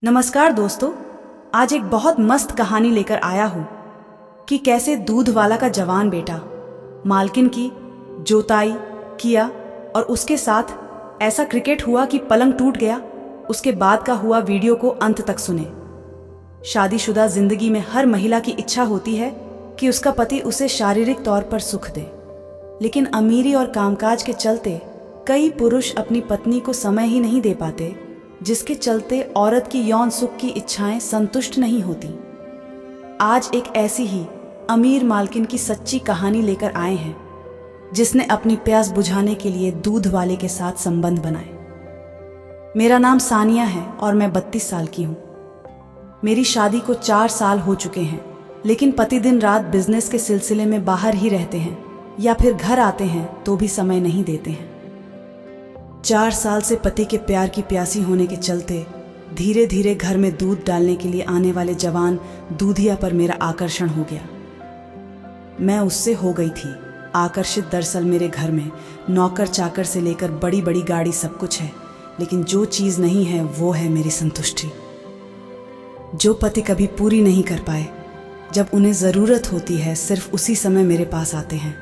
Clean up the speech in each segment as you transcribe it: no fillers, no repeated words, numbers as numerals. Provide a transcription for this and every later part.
नमस्कार दोस्तों, आज एक बहुत मस्त कहानी लेकर आया हूँ कि कैसे दूध वाला का जवान बेटा मालकिन की जोताई किया और उसके साथ ऐसा क्रिकेट हुआ कि पलंग टूट गया। उसके बाद का हुआ वीडियो को अंत तक सुने। शादीशुदा जिंदगी में हर महिला की इच्छा होती है कि उसका पति उसे शारीरिक तौर पर सुख दे, लेकिन अमीरी और कामकाज के चलते कई पुरुष अपनी पत्नी को समय ही नहीं दे पाते, जिसके चलते औरत की यौन सुख की इच्छाएं संतुष्ट नहीं होती। आज एक ऐसी ही अमीर मालकिन की सच्ची कहानी लेकर आए हैं, जिसने अपनी प्यास बुझाने के लिए दूध वाले के साथ संबंध बनाए। मेरा नाम सानिया है और मैं 32 साल की हूँ। मेरी शादी को 4 साल हो चुके हैं, लेकिन पति दिन रात बिजनेस के सिलसिले में बाहर ही रहते हैं या फिर घर आते हैं तो भी समय नहीं देते हैं। 4 साल से पति के प्यार की प्यासी होने के चलते धीरे धीरे घर में दूध डालने के लिए आने वाले जवान दूधिया पर मेरा आकर्षण हो गया। मैं उससे हो गई थी आकर्षित। दरअसल मेरे घर में नौकर चाकर से लेकर बड़ी बड़ी गाड़ी सब कुछ है, लेकिन जो चीज़ नहीं है वो है मेरी संतुष्टि, जो पति कभी पूरी नहीं कर पाए। जब उन्हें ज़रूरत होती है सिर्फ उसी समय मेरे पास आते हैं।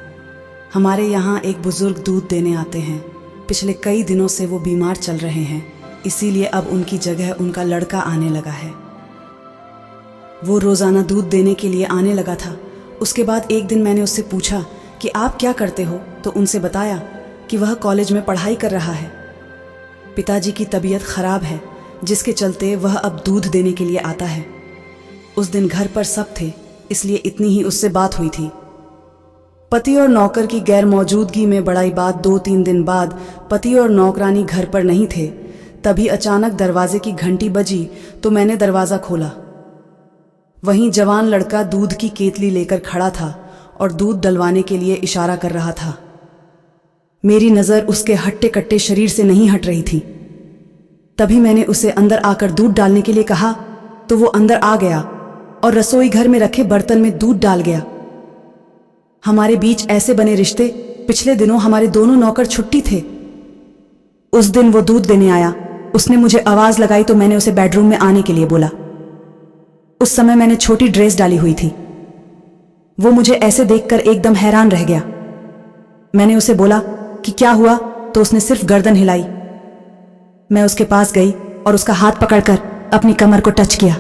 हमारे यहाँ एक बुज़ुर्ग दूध देने आते हैं। पिछले कई दिनों से वो बीमार चल रहे हैं, इसीलिए अब उनकी जगह उनका लड़का आने लगा है। वो रोज़ाना दूध देने के लिए आने लगा था। उसके बाद एक दिन मैंने उससे पूछा कि आप क्या करते हो, तो उनसे बताया कि वह कॉलेज में पढ़ाई कर रहा है। पिताजी की तबीयत खराब है, जिसके चलते वह अब दूध देने के लिए आता है। उस दिन घर पर सब थे, इसलिए इतनी ही उससे बात हुई थी। पति और नौकर की गैर मौजूदगी में बड़ाई बात 2-3 दिन बाद पति और नौकरानी घर पर नहीं थे। तभी अचानक दरवाजे की घंटी बजी तो मैंने दरवाज़ा खोला। वहीं जवान लड़का दूध की केतली लेकर खड़ा था और दूध डलवाने के लिए इशारा कर रहा था। मेरी नज़र उसके हट्टे कट्टे शरीर से नहीं हट रही थी। तभी मैंने उसे अंदर आकर दूध डालने के लिए कहा तो वो अंदर आ गया और रसोई घर में रखे बर्तन में दूध डाल गया। हमारे बीच ऐसे बने रिश्ते। पिछले दिनों हमारे दोनों नौकर छुट्टी थे। उस दिन वो दूध देने आया। उसने मुझे आवाज़ लगाई तो मैंने उसे बेडरूम में आने के लिए बोला। उस समय मैंने छोटी ड्रेस डाली हुई थी। वो मुझे ऐसे देखकर एकदम हैरान रह गया। मैंने उसे बोला कि क्या हुआ, तो उसने सिर्फ गर्दन हिलाई। मैं उसके पास गई और उसका हाथ पकड़कर अपनी कमर को टच किया।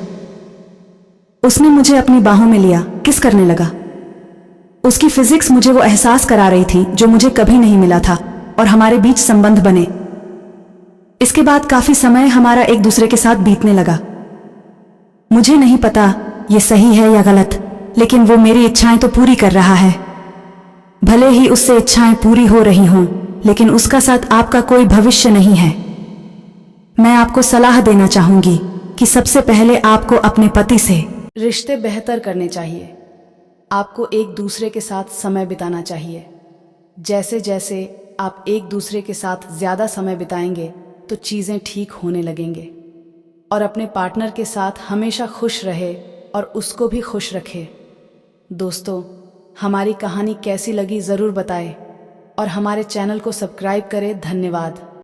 उसने मुझे अपनी बाहों में लिया, किस करने लगा। उसकी फिजिक्स मुझे वो एहसास करा रही थी जो मुझे कभी नहीं मिला था, और हमारे बीच संबंध बने। इसके बाद काफी समय हमारा एक दूसरे के साथ बीतने लगा। मुझे नहीं पता ये सही है या गलत, लेकिन वो मेरी इच्छाएं तो पूरी कर रहा है। भले ही उससे इच्छाएं पूरी हो रही हों, लेकिन उसका साथ आपका कोई भविष्य नहीं है। मैं आपको सलाह देना चाहूंगी कि सबसे पहले आपको अपने पति से रिश्ते बेहतर करने चाहिए। आपको एक दूसरे के साथ समय बिताना चाहिए। जैसे जैसे आप एक दूसरे के साथ ज़्यादा समय बिताएंगे तो चीज़ें ठीक होने लगेंगे। और अपने पार्टनर के साथ हमेशा खुश रहे और उसको भी खुश रखे। दोस्तों, हमारी कहानी कैसी लगी ज़रूर बताएं और हमारे चैनल को सब्सक्राइब करें। धन्यवाद।